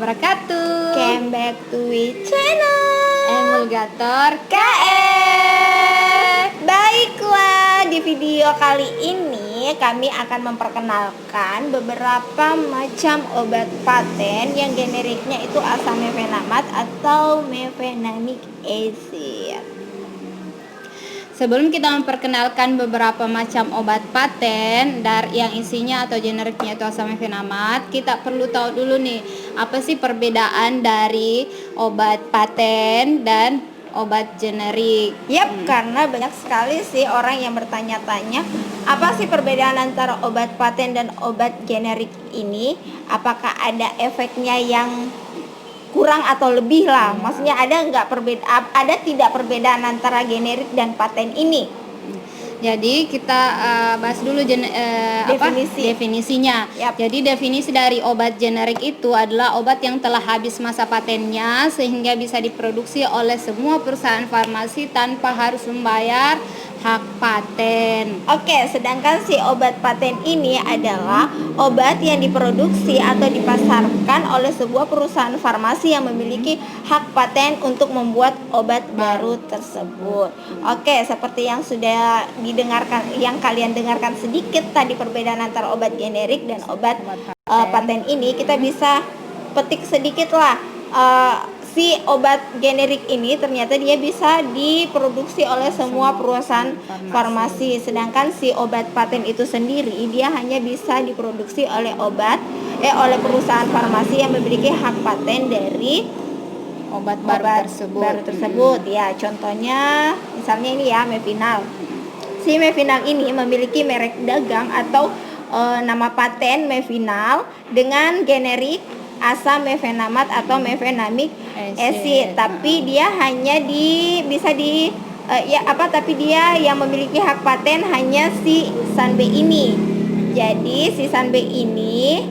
wabarakatuh. Came back to we channel Emulgator KF. Baiklah, di video kali ini kami akan memperkenalkan beberapa macam obat paten yang generiknya itu asam mefenamat atau mefenamic acid. Sebelum kita memperkenalkan beberapa macam obat paten yang isinya atau generiknya itu asam mefenamat, kita perlu tahu dulu nih, apa sih perbedaan dari obat paten dan obat generik? Karena banyak sekali sih orang yang bertanya-tanya, apa sih perbedaan antara obat paten dan obat generik ini? Apakah ada efeknya yang kurang atau lebih lah? Maksudnya ada tidak perbedaan antara generik dan paten ini? Jadi kita bahas dulu definisinya. Jadi definisi dari obat generik itu adalah obat yang telah habis masa patennya sehingga bisa diproduksi oleh semua perusahaan farmasi tanpa harus membayar hak paten. Sedangkan si obat paten ini adalah obat yang diproduksi atau dipasarkan oleh sebuah perusahaan farmasi yang memiliki hak paten untuk membuat obat baru tersebut. Seperti yang sudah didengarkan, yang kalian dengarkan sedikit tadi perbedaan antara obat generik dan obat paten ini, kita bisa petik sedikit lah. Si obat generik ini ternyata dia bisa diproduksi oleh semua perusahaan farmasi, sedangkan si obat paten itu sendiri dia hanya bisa diproduksi oleh oleh perusahaan farmasi yang memiliki hak paten dari obat baru tersebut. Ya, contohnya misalnya ini ya, Mefinal. Si Mefinal ini memiliki merek dagang atau nama paten Mefinal dengan generik asam mefenamat atau mefenamic acid, tapi dia hanya tapi dia yang memiliki hak paten hanya si Sanbe ini. Jadi si Sanbe ini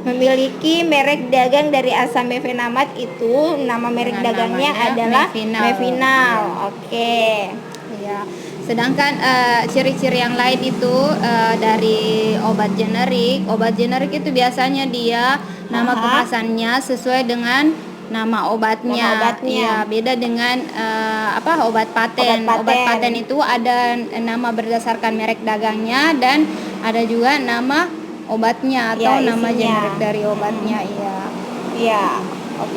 memiliki merek dagang dari asam mefenamat, itu nama merek dagangnya adalah Mefinal. Ya. Sedangkan ciri-ciri yang lain itu dari obat generik. Obat generik itu biasanya dia nama kemasannya sesuai dengan nama obatnya. Ya, beda dengan obat paten. Obat paten itu ada nama berdasarkan merek dagangnya dan ada juga nama obatnya atau nama generik dari obatnya.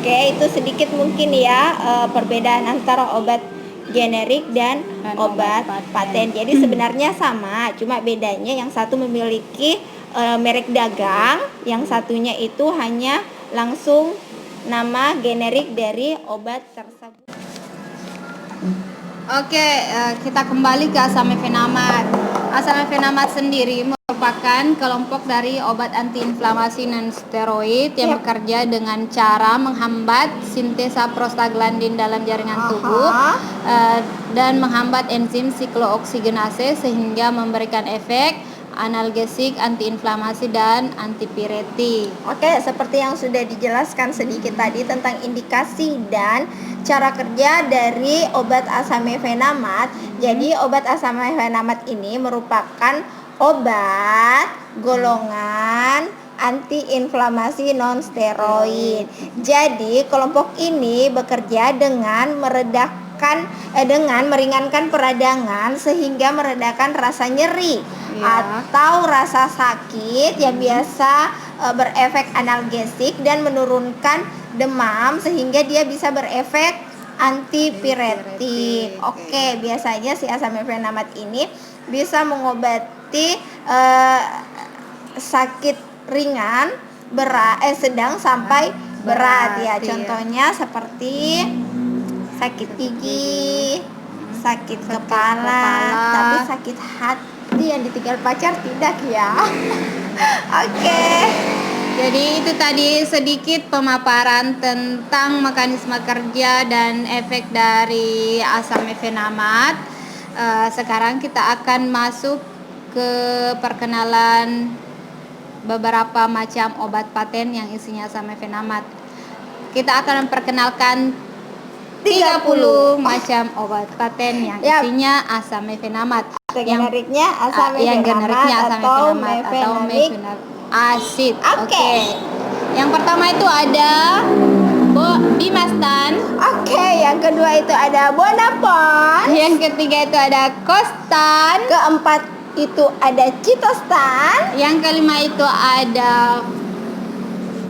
Itu sedikit mungkin ya perbedaan antara obat generik dan obat paten. Jadi sebenarnya sama, cuma bedanya yang satu memiliki merek dagang, yang satunya itu hanya langsung nama generik dari obat tersebut. Kita kembali ke asam mefenamat. Asam mefenamat sendiri merupakan kelompok dari obat antiinflamasi non steroid yang bekerja dengan cara menghambat sintesa prostaglandin dalam jaringan tubuh dan menghambat enzim siklooksigenase sehingga memberikan efek analgesik, antiinflamasi, dan antipiretik. Seperti yang sudah dijelaskan sedikit tadi tentang indikasi dan cara kerja dari obat asam mefenamat. Jadi obat asam mefenamat ini merupakan obat golongan antiinflamasi non steroid. Jadi kelompok ini bekerja dengan meringankan peradangan sehingga meredakan rasa nyeri atau rasa sakit yang biasa berefek analgesik dan menurunkan demam sehingga dia bisa berefek antipiretik. Biasanya si asam mefenamat ini bisa mengobati sakit ringan, sedang sampai berat ya. Contohnya seperti sakit gigi, sakit kepala, tapi sakit hati yang ditinggal pacar tidak ya. Jadi itu tadi sedikit pemaparan tentang mekanisme kerja dan efek dari asam mefenamat. Sekarang kita akan masuk ke perkenalan beberapa macam obat paten yang isinya asam mefenamat. Kita akan memperkenalkan 30 macam obat paten yang isinya asam mefenamat. Generiknya asam mefenamat atau mefenamic acid. Yang pertama itu ada Bimastan. Oke, yang kedua itu ada Bonapon. Yang ketiga itu ada Kostan. Keempat itu ada Citostan. Yang kelima itu ada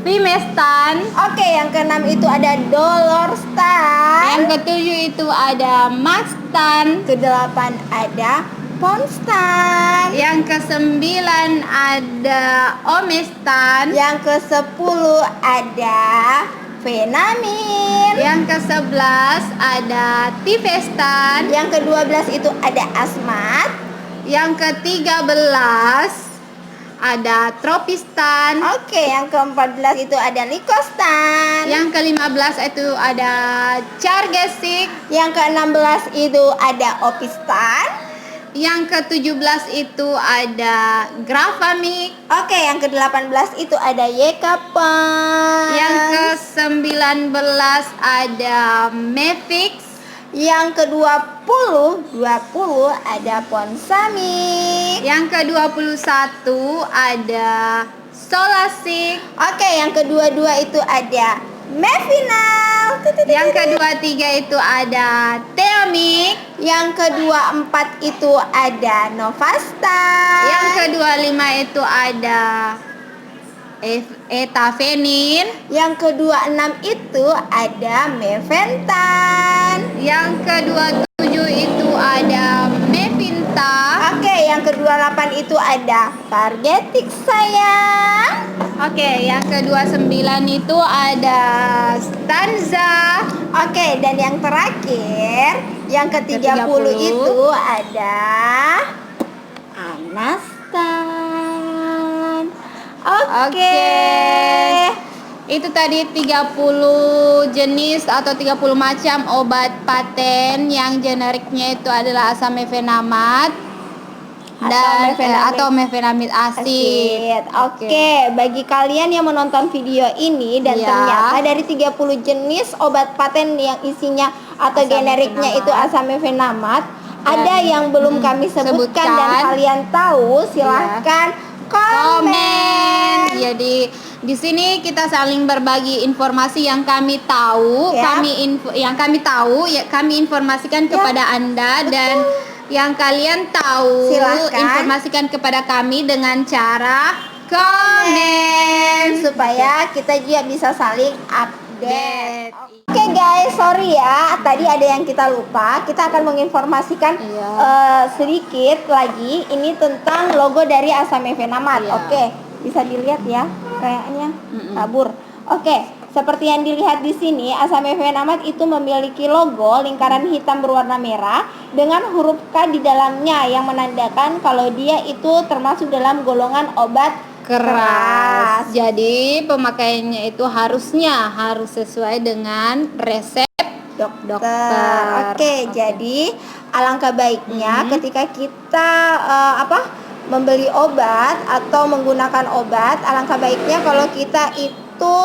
Primestan. Oke, yang keenam itu ada Dolorstan. Yang ketujuh itu ada Maxstan. Kedelapan ada Ponstan. Yang kesembilan ada Omestan. Yang ke-10 ada Venamin. Yang ke-11 ada Tifestan. Yang ke-12 itu ada Asmat. Yang ke-13 ada Tropistan. Oke, yang ke-14 itu ada Likostan. Yang ke-15 itu ada Chargesik. Yang ke-16 itu ada Opistan. Yang ke-17 itu ada Grafamik. Oke, yang ke-18 itu ada Yekapan. Yang ke-19 ada Mefix. Yang ke-20 ada Ponsamik. Yang ke-21 ada Solasik. Oke, yang ke-22 itu ada Mevinal. Yang ke-23 itu ada Teamik. Yang ke-24 itu ada Novastan. Yang ke-25 itu ada Etafenin. Yang ke-26 itu ada Meventan. Yang ke-27 itu ada Mevinta. Oke, yang ke-28 itu ada Targetik sayang. Oke, yang ke-29 itu ada Stanza. Oke, dan yang terakhir, yang ke-30 itu ada Anastan. Oke. Itu tadi 30 jenis atau 30 macam obat paten yang generiknya itu adalah asam mefenamat dan atau mefenamid asid. Oke, bagi kalian yang menonton video ini dan ternyata dari 30 jenis obat paten yang isinya atau asam generiknya mefenamat itu asam mefenamat, ada yang belum kami sebutkan dan kalian tahu, silahkan komen. Jadi di sini kita saling berbagi informasi yang kami tahu, kami informasikan kepada Anda dan yang kalian tahu silakan informasikan kepada kami dengan cara komen supaya kita juga bisa saling update. Oke guys, sorry ya, tadi ada yang kita lupa. Kita akan menginformasikan sedikit lagi ini tentang logo dari asam mefenamat. Oke, bisa dilihat ya, kayaknya kabur. Oke, seperti yang dilihat di sini, asam mefenamat itu memiliki logo lingkaran hitam berwarna merah dengan huruf K di dalamnya yang menandakan kalau dia itu termasuk dalam golongan obat keras. Jadi pemakaiannya itu harus sesuai dengan resep dokter. Oke, jadi alangkah baiknya ketika kita membeli obat atau menggunakan obat, alangkah baiknya kalau kita itu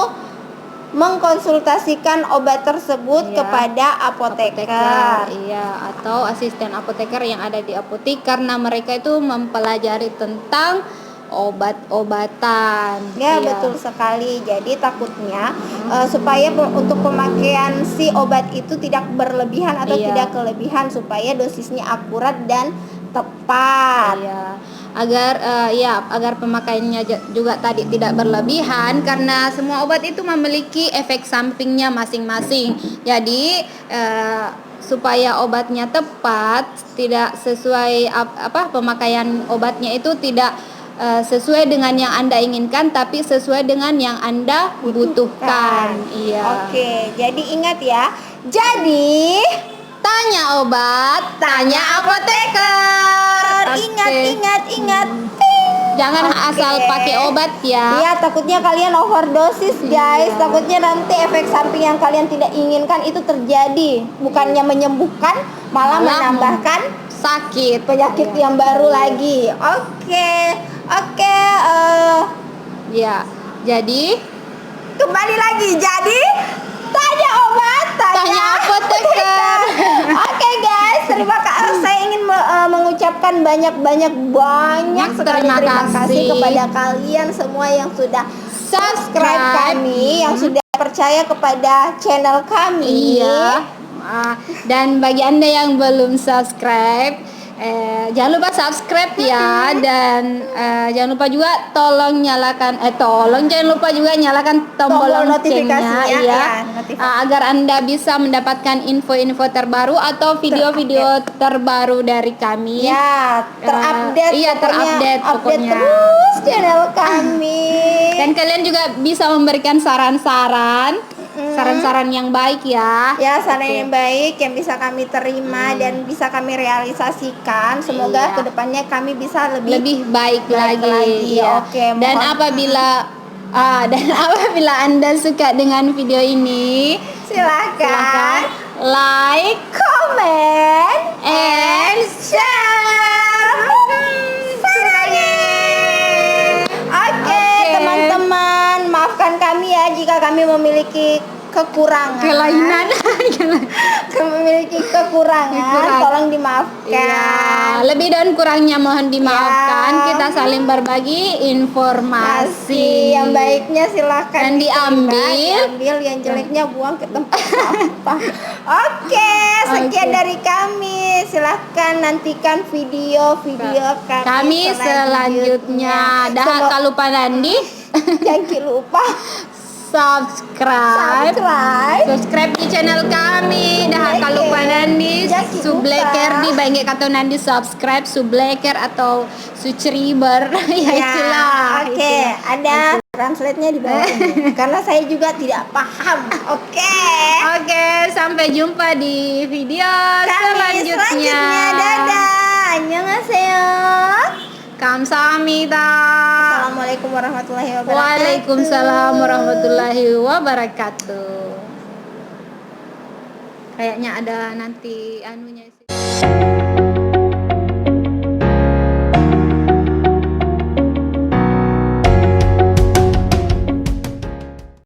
mengkonsultasikan obat tersebut kepada apoteker. Atau asisten apoteker yang ada di apotek, karena mereka itu mempelajari tentang obat-obatan. Betul sekali. Jadi takutnya supaya untuk pemakaian si obat itu tidak berlebihan atau tidak kelebihan, supaya dosisnya akurat dan tepat. Agar pemakaiannya juga tadi tidak berlebihan, karena semua obat itu memiliki efek sampingnya masing-masing. Jadi supaya obatnya tepat, tidak sesuai pemakaian obatnya itu tidak sesuai dengan yang Anda inginkan, tapi sesuai dengan yang Anda butuhkan. Oke, jadi ingat ya. Jadi tanya obat, tanya apoteker. Ingat. Jangan asal pakai obat ya. Iya, takutnya kalian overdosis guys. Takutnya nanti efek samping yang kalian tidak inginkan itu terjadi. Bukannya menyembuhkan, malah menambahkan sakit, penyakit yang baru lagi. Jadi kembali lagi. Jadi tanya obat, tanya apoteker. Oke guys, saya ingin mengucapkan banyak sekali terima kasih kepada kalian semua yang sudah subscribe kami yang sudah percaya kepada channel kami. Iya. Dan bagi Anda yang belum subscribe, jangan lupa subscribe ya, dan jangan lupa juga jangan lupa juga nyalakan tombol loncengnya ya, agar Anda bisa mendapatkan info-info terbaru atau video-video terbaru dari kami. Ya, terupdate pokoknya. Terus channel kami. Dan kalian juga bisa memberikan saran-saran yang baik ya. Ya, saran yang baik yang bisa kami terima dan bisa kami realisasikan. Semoga kedepannya kami bisa lebih baik lagi. Ya. Oke. Dan apabila Anda suka dengan video ini, silakan like, comment, and share. Oke, teman-teman, maafkan kami ya jika kami memiliki kekurangan. Memiliki kekurangan, tolong dimaafkan. Ya, lebih dan kurangnya mohon dimaafkan. Kita saling berbagi informasi. Yang baiknya silakan diambil, yang jeleknya buang ke tempat sampah. Oke, sekian dari kami. Silakan nantikan video-video kami selanjutnya. Dah lupa Nandi. Jangan lupa subscribe di channel kami. Dah lupa Nandi subleker di banyak kata Nandi subscribe subleker atau subscriber ya itulah. Oke, ada translate-nya di bawah ini karena saya juga tidak paham. Oke, sampai jumpa di video selanjutnya. Dadah, annyeonghaseyo. Kamsahamnida. Assalamualaikum warahmatullahi wabarakatuh. Waalaikumsalam warahmatullahi wabarakatuh. Kayaknya ada nanti anunya sih.